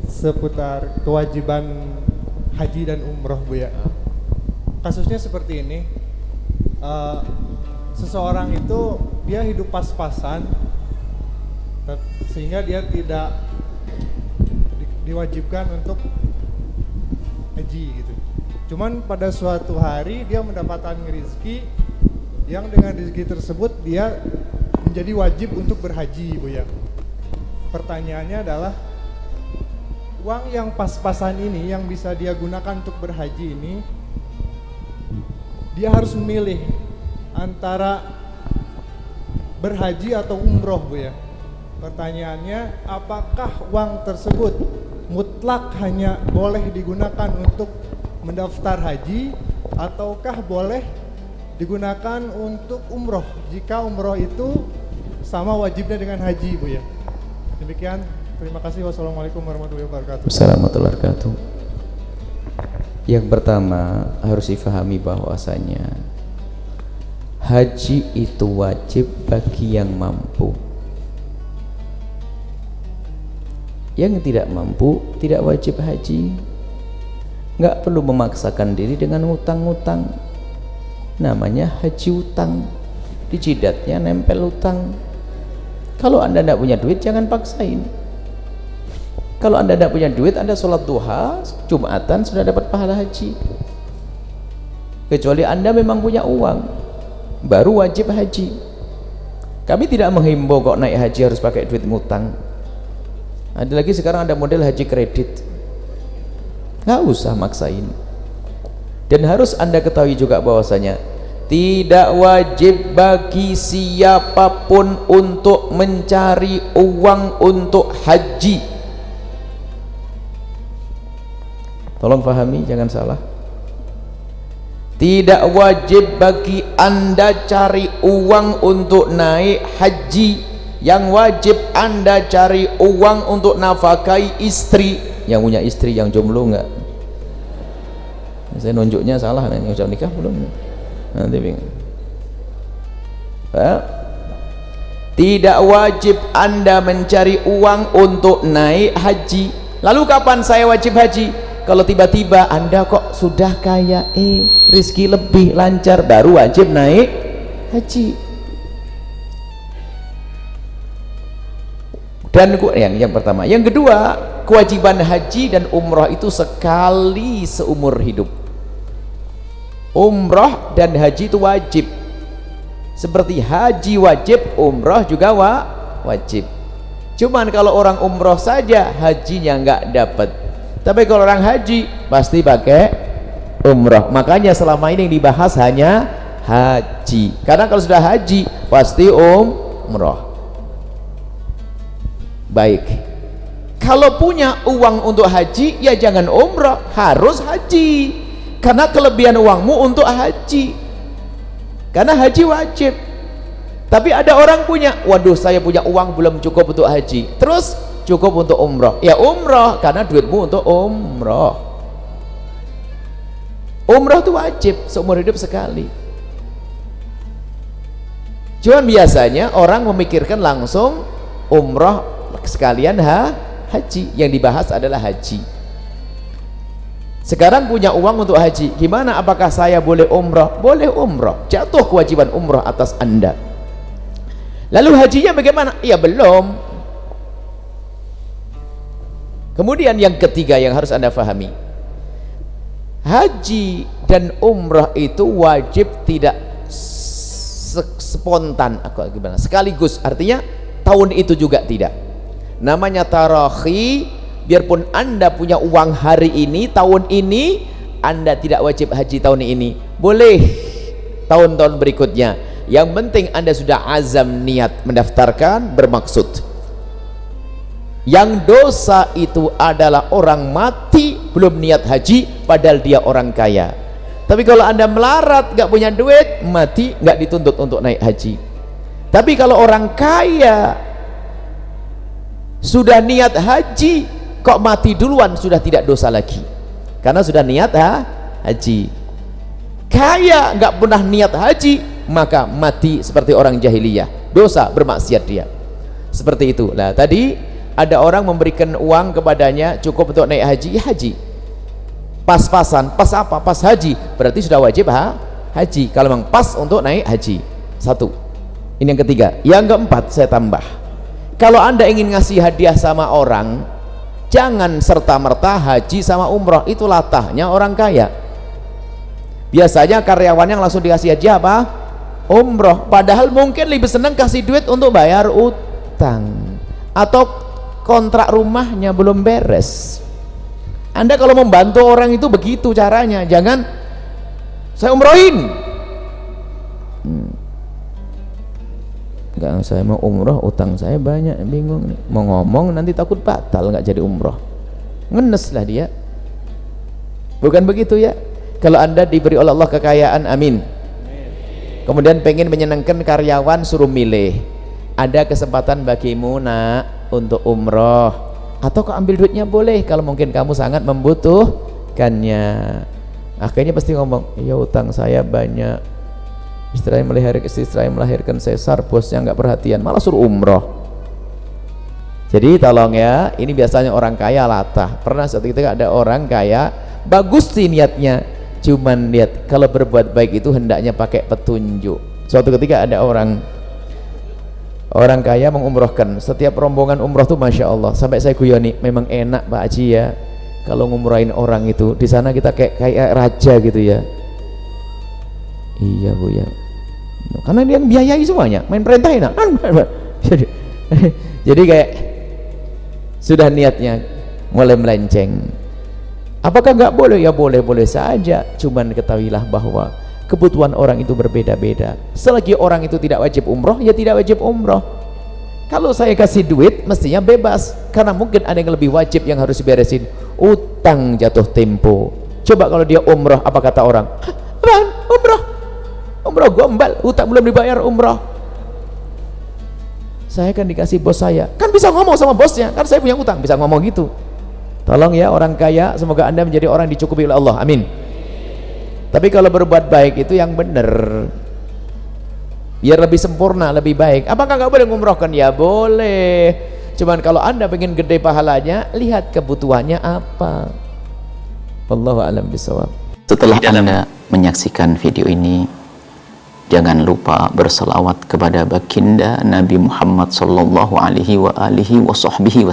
Seputar kewajiban haji dan umroh, Bu ya. Kasusnya seperti ini. Seseorang itu dia hidup pas-pasan sehingga dia tidak diwajibkan untuk haji gitu. Cuman pada suatu hari dia mendapatkan rezeki yang dengan rezeki tersebut dia menjadi wajib untuk berhaji, Bu ya. Pertanyaannya adalah uang yang pas-pasan ini yang bisa dia gunakan untuk berhaji ini, dia harus memilih antara berhaji atau umroh, Bu ya. Pertanyaannya, apakah uang tersebut mutlak hanya boleh digunakan untuk mendaftar haji ataukah boleh digunakan untuk umroh jika umroh itu sama wajibnya dengan haji, Bu ya. Demikian, terima kasih. Wassalamualaikum warahmatullahi wabarakatuh. Assalamualaikum warahmatullahi wabarakatuh. Yang pertama harus difahami bahwasanya haji itu wajib bagi yang mampu. Yang tidak mampu tidak wajib haji. Nggak perlu memaksakan diri dengan utang-utang. Namanya haji utang. Di jidatnya nempel utang. Kalau Anda tidak punya duit jangan paksain. Kalau Anda tidak punya duit, Anda sholat duha Jumatan sudah dapat pahala haji. Kecuali Anda memang punya uang, baru wajib haji. Kami tidak menghimbau kok naik haji harus pakai duit ngutang. Ada lagi sekarang ada model haji kredit. Nggak usah maksain. Dan harus Anda ketahui juga bahwasanya tidak wajib bagi siapapun untuk mencari uang untuk haji. Tolong pahami, jangan salah. Tidak wajib bagi Anda cari uang untuk naik haji. Yang wajib Anda cari uang untuk nafkahi istri. Yang punya istri, yang jomblo enggak? Saya nunjuknya salah, yang sudah nikah belum? Nanti bingung. Tidak wajib Anda mencari uang untuk naik haji. Lalu kapan saya wajib haji? Kalau tiba-tiba Anda kok sudah kaya, rezeki lebih lancar, baru wajib naik haji. Dan yang pertama. Yang kedua, kewajiban haji dan umrah itu sekali seumur hidup. Umrah dan haji itu wajib. Seperti haji wajib, umrah juga wajib. Cuman kalau orang umrah saja, hajinya nggak dapat. Tapi kalau orang haji pasti pakai umrah. Makanya selama ini yang dibahas hanya haji. Karena kalau sudah haji pasti umrah. Baik. Kalau punya uang untuk haji, ya jangan umrah, harus haji. Karena kelebihan uangmu untuk haji. Karena haji wajib. Tapi ada orang punya, waduh saya punya uang belum cukup untuk haji. Terus cukup untuk umrah. Ya umrah karena duitmu untuk umrah. Umrah itu wajib seumur hidup sekali. Cuman biasanya orang memikirkan langsung umrah sekalian haji. Yang dibahas adalah haji. Sekarang punya uang untuk haji, gimana? Apakah saya boleh umrah? Boleh umrah, jatuh kewajiban umrah atas Anda. Lalu hajinya bagaimana? Ya belum. Kemudian yang ketiga yang harus Anda pahami, haji dan umrah itu wajib tidak spontan, gimana? Sekaligus, artinya tahun itu juga tidak. Namanya tarakhi. Biarpun Anda punya uang hari ini, tahun ini Anda tidak wajib haji tahun ini, boleh tahun-tahun berikutnya. Yang penting Anda sudah azam niat mendaftarkan, bermaksud. Yang dosa itu adalah orang mati belum niat haji padahal dia orang kaya. Tapi kalau Anda melarat gak punya duit, mati gak dituntut untuk naik haji. Tapi kalau orang kaya sudah niat haji, kok mati duluan, sudah tidak dosa lagi karena sudah niat haji. Kaya nggak pernah niat haji, maka mati seperti orang jahiliyah, dosa, bermaksiat dia. seperti itu. Nah tadi ada orang memberikan uang kepadanya cukup untuk naik haji, ya haji pas-pasan. Pas apa? Pas haji, berarti sudah wajib haji kalau memang pas untuk naik haji. Satu, ini yang ketiga. Yang keempat saya tambah, kalau anda ingin ngasih hadiah sama orang, jangan serta-merta haji sama umroh. Itu latahnya orang kaya. Biasanya karyawan yang langsung dikasih haji apa? Umroh. Padahal mungkin lebih senang kasih duit untuk bayar utang atau kontrak rumahnya belum beres. Anda kalau membantu orang itu begitu caranya. Jangan saya umrohin, enggak, saya mau umroh, utang saya banyak, bingung nih. Mau ngomong nanti takut batal, nggak jadi umroh, ngenes lah dia. Bukan begitu ya. Kalau anda diberi oleh Allah kekayaan, amin, kemudian pengen menyenangkan karyawan, suruh milih, ada kesempatan bagimu nak untuk umroh, atau kau ambil duitnya boleh kalau mungkin kamu sangat membutuhkannya. Akhirnya pasti ngomong, iya utang saya banyak, istri saya melahirkan sesar, bosnya nggak perhatian, malah suruh umroh. Jadi tolong ya, ini biasanya orang kaya latah. Pernah suatu ketika ada orang kaya, bagus sih niatnya, cuman lihat kalau berbuat baik itu hendaknya pakai petunjuk. Suatu ketika ada orang kaya mengumrohkan, setiap rombongan umroh tuh masya Allah, sampai saya guyoni, memang enak Pak Haji ya kalau ngumrohin orang itu, di sana kita kayak raja gitu ya. Iya Bu ya, karena dia yang biayai semuanya, main perintahin jadi kayak sudah niatnya mulai melenceng. Apakah nggak boleh? Ya boleh-boleh saja, cuman ketahuilah bahwa kebutuhan orang itu berbeda-beda. Selagi orang itu tidak wajib umroh, ya tidak wajib umroh. Kalau saya kasih duit mestinya bebas, karena mungkin ada yang lebih wajib yang harus diberesin, utang jatuh tempo. Coba kalau dia umroh, apa kata orang? Apaan? Umroh gombal, utang belum dibayar umroh. Saya kan dikasih bos saya, kan bisa ngomong sama bosnya, kan saya punya utang, bisa ngomong gitu. Tolong ya orang kaya, semoga anda menjadi orang dicukupi oleh Allah, amin. Tapi kalau berbuat baik itu yang benar, biar lebih sempurna, lebih baik. Apakah nggak boleh ngumrohkan? Ya boleh, cuman kalau anda pengen gede pahalanya, lihat kebutuhannya apa. Wallahu a'lam bishawab. Setelah anda menyaksikan video ini, jangan lupa berselawat kepada baginda Nabi Muhammad sallallahu alaihi wa alihi wa sahbihi wasallam.